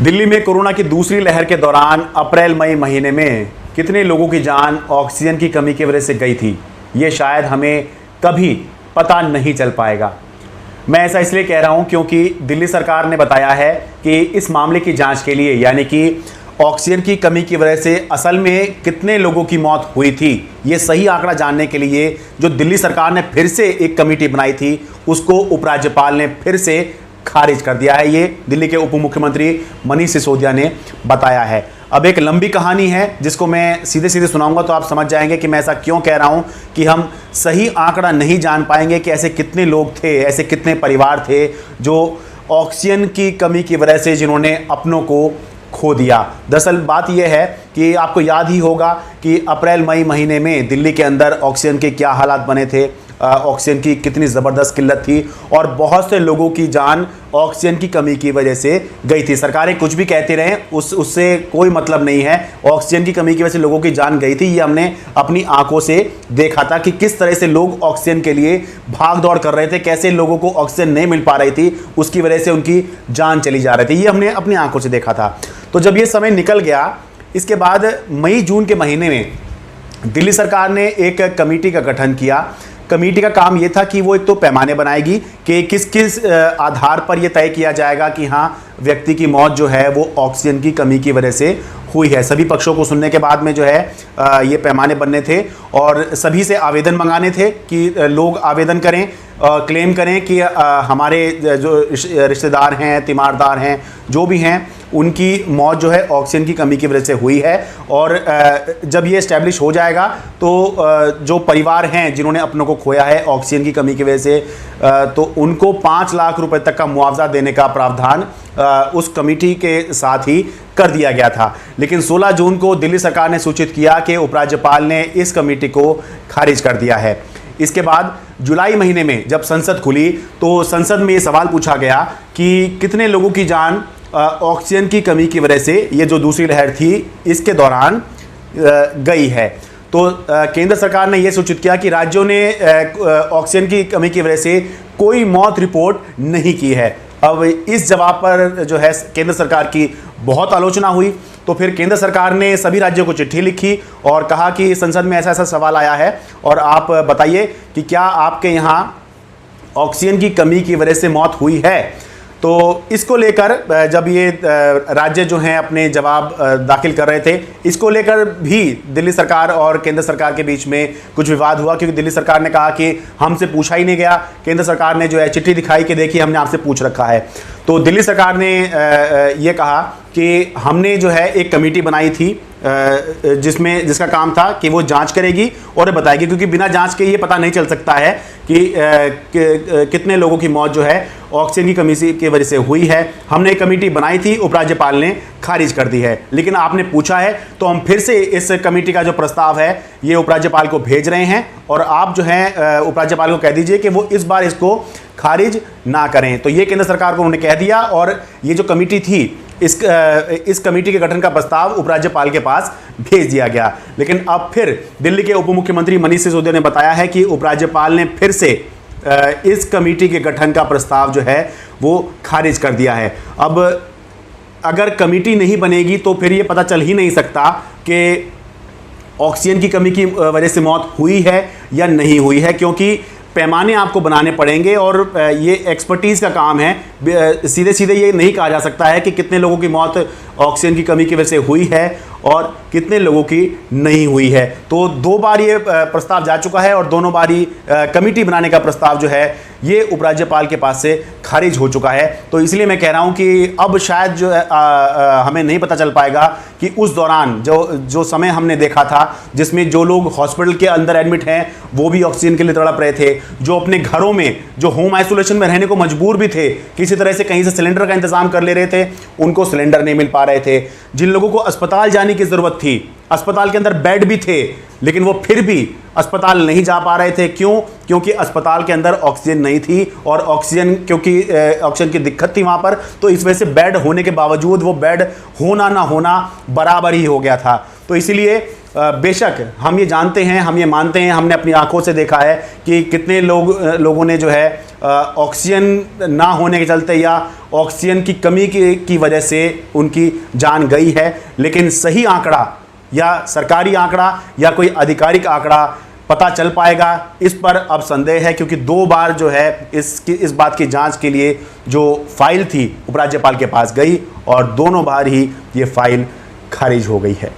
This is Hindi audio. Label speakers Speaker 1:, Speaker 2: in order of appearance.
Speaker 1: दिल्ली में कोरोना की दूसरी लहर के दौरान अप्रैल मई महीने में कितने लोगों की जान ऑक्सीजन की कमी की वजह से गई थी, ये शायद हमें कभी पता नहीं चल पाएगा। मैं ऐसा इसलिए कह रहा हूं क्योंकि दिल्ली सरकार ने बताया है कि इस मामले की जांच के लिए, यानी कि ऑक्सीजन की कमी की वजह से असल में कितने लोगों की मौत हुई थी, ये सही आंकड़ा जानने के लिए जो दिल्ली सरकार ने फिर से एक कमेटी बनाई थी, उसको उपराज्यपाल ने फिर से खारिज कर दिया है। ये दिल्ली के उप मुख्यमंत्री मनीष सिसोदिया ने बताया है। अब एक लंबी कहानी है जिसको मैं सीधे सीधे सुनाऊंगा तो आप समझ जाएंगे कि मैं ऐसा क्यों कह रहा हूं कि हम सही आंकड़ा नहीं जान पाएंगे कि ऐसे कितने लोग थे, ऐसे कितने परिवार थे जो ऑक्सीजन की कमी की वजह से जिन्होंने अपनों को खो दिया। दरअसल बात यह है कि आपको याद ही होगा कि अप्रैल मई महीने में दिल्ली के अंदर ऑक्सीजन के क्या हालात बने थे, ऑक्सीजन की कितनी ज़बरदस्त किल्लत थी और बहुत से लोगों की जान ऑक्सीजन की कमी की वजह से गई थी। सरकारें कुछ भी कहती रहें, उससे कोई मतलब नहीं है। ऑक्सीजन की कमी की वजह से लोगों की जान गई थी, ये हमने अपनी आंखों से देखा था कि किस तरह से लोग ऑक्सीजन के लिए भाग दौड़ कर रहे थे, कैसे लोगों को ऑक्सीजन नहीं मिल पा रही थी, उसकी वजह से उनकी जान चली जा रही थी। ये हमने अपनी आंखों से देखा था। तो जब ये समय निकल गया, इसके बाद मई जून के महीने में दिल्ली सरकार ने एक कमेटी का गठन किया। कमेटी का काम ये था कि वो एक तो पैमाने बनाएगी कि किस किस आधार पर ये तय किया जाएगा कि हाँ व्यक्ति की मौत जो है वो ऑक्सीजन की कमी की वजह से हुई है। सभी पक्षों को सुनने के बाद में जो है ये पैमाने बनने थे और सभी से आवेदन मंगाने थे कि लोग आवेदन करें, क्लेम करें कि हमारे जो रिश्तेदार हैं, तीमारदार हैं, जो भी हैं, उनकी मौत जो है ऑक्सीजन की कमी की वजह से हुई है। और जब ये इस्टेब्लिश हो जाएगा तो जो परिवार हैं जिन्होंने अपनों को खोया है ऑक्सीजन की कमी की वजह से, तो उनको 5 लाख रुपए तक का मुआवजा देने का प्रावधान उस कमेटी के साथ ही कर दिया गया था। लेकिन 16 जून को दिल्ली सरकार ने सूचित किया कि उपराज्यपाल ने इस कमेटी को खारिज कर दिया है। इसके बाद जुलाई महीने में जब संसद खुली तो संसद में ये सवाल पूछा गया कि कितने लोगों की जान ऑक्सीजन की कमी की वजह से, ये जो दूसरी लहर थी इसके दौरान गई है। तो केंद्र सरकार ने यह सूचित किया कि राज्यों ने ऑक्सीजन की कमी की वजह से कोई मौत रिपोर्ट नहीं की है। अब इस जवाब पर जो है केंद्र सरकार की बहुत आलोचना हुई। तो फिर केंद्र सरकार ने सभी राज्यों को चिट्ठी लिखी और कहा कि संसद में ऐसा ऐसा सवाल आया है और आप बताइए कि क्या आपके यहाँ ऑक्सीजन की कमी की वजह से मौत हुई है। तो इसको लेकर जब ये राज्य जो हैं अपने जवाब दाखिल कर रहे थे, इसको लेकर भी दिल्ली सरकार और केंद्र सरकार के बीच में कुछ विवाद हुआ, क्योंकि दिल्ली सरकार ने कहा कि हमसे पूछा ही नहीं गया। केंद्र सरकार ने जो है चिट्ठी दिखाई कि देखिए हमने आपसे पूछ रखा है। तो दिल्ली सरकार ने ये कहा कि हमने जो है एक कमेटी बनाई थी जिसका काम था कि वो जांच करेगी और बताएगी, क्योंकि बिना जांच के ये पता नहीं चल सकता है कि कितने लोगों की मौत जो है ऑक्सीजन की कमी की वजह से हुई है। हमने एक कमेटी बनाई थी, उपराज्यपाल ने खारिज कर दी है। लेकिन आपने पूछा है तो हम फिर से इस कमेटी का जो प्रस्ताव है ये उपराज्यपाल को भेज रहे हैं और आप जो है उपराज्यपाल को कह दीजिए कि वो इस बार इसको खारिज ना करें। तो ये केंद्र सरकार को उन्होंने कह दिया और ये जो कमेटी थी इस कमेटी के गठन का प्रस्ताव उपराज्यपाल के पास भेज दिया गया। लेकिन अब फिर दिल्ली के उप मुख्यमंत्री मनीष सिसोदिया ने बताया है कि उपराज्यपाल ने फिर से इस कमेटी के गठन का प्रस्ताव जो है वो खारिज कर दिया है। अब अगर कमेटी नहीं बनेगी तो फिर ये पता चल ही नहीं सकता कि ऑक्सीजन की कमी की वजह से मौत हुई है या नहीं हुई है, क्योंकि पैमाने आपको बनाने पड़ेंगे और ये एक्सपर्टीज़ का काम है। सीधे सीधे ये नहीं कहा जा सकता है कि कितने लोगों की मौत ऑक्सीजन की कमी की वजह से हुई है और कितने लोगों की नहीं हुई है। तो 2 बार ये प्रस्ताव जा चुका है और दोनों बार ही कमेटी बनाने का प्रस्ताव जो है ये उपराज्यपाल के पास से खारिज हो चुका है। तो इसलिए मैं कह रहा हूँ कि अब शायद जो हमें नहीं पता चल पाएगा कि उस दौरान जो समय हमने देखा था जिसमें जो लोग हॉस्पिटल के अंदर एडमिट हैं वो भी ऑक्सीजन के लिए तड़प रहे थे, जो अपने घरों में जो होम आइसोलेशन में रहने को मजबूर भी थे, किसी तरह से कहीं से सिलेंडर का इंतजाम कर ले रहे थे, उनको सिलेंडर नहीं मिल पा रहे थे, जिन लोगों को अस्पताल जाने की ज़रूरत थी, अस्पताल के अंदर बेड भी थे लेकिन वो फिर भी अस्पताल नहीं जा पा रहे थे। क्यों? क्योंकि अस्पताल के अंदर ऑक्सीजन नहीं थी और क्योंकि ऑक्सीजन की दिक्कत थी वहाँ पर, तो इस वजह से बेड होने के बावजूद वो बेड होना ना होना बराबर ही हो गया था। तो इसीलिए बेशक हम ये जानते हैं, हम ये मानते हैं, हमने अपनी आंखों से देखा है कि कितने लोगों ने जो है ऑक्सीजन ना होने के चलते या ऑक्सीजन की कमी की वजह से उनकी जान गई है। लेकिन सही आंकड़ा या सरकारी आंकड़ा या कोई आधिकारिक आंकड़ा पता चल पाएगा, इस पर अब संदेह है, क्योंकि 2 बार जो है इस बात की जांच के लिए जो फाइल थी उपराज्यपाल के पास गई और दोनों बार ही ये फाइल खारिज हो गई है।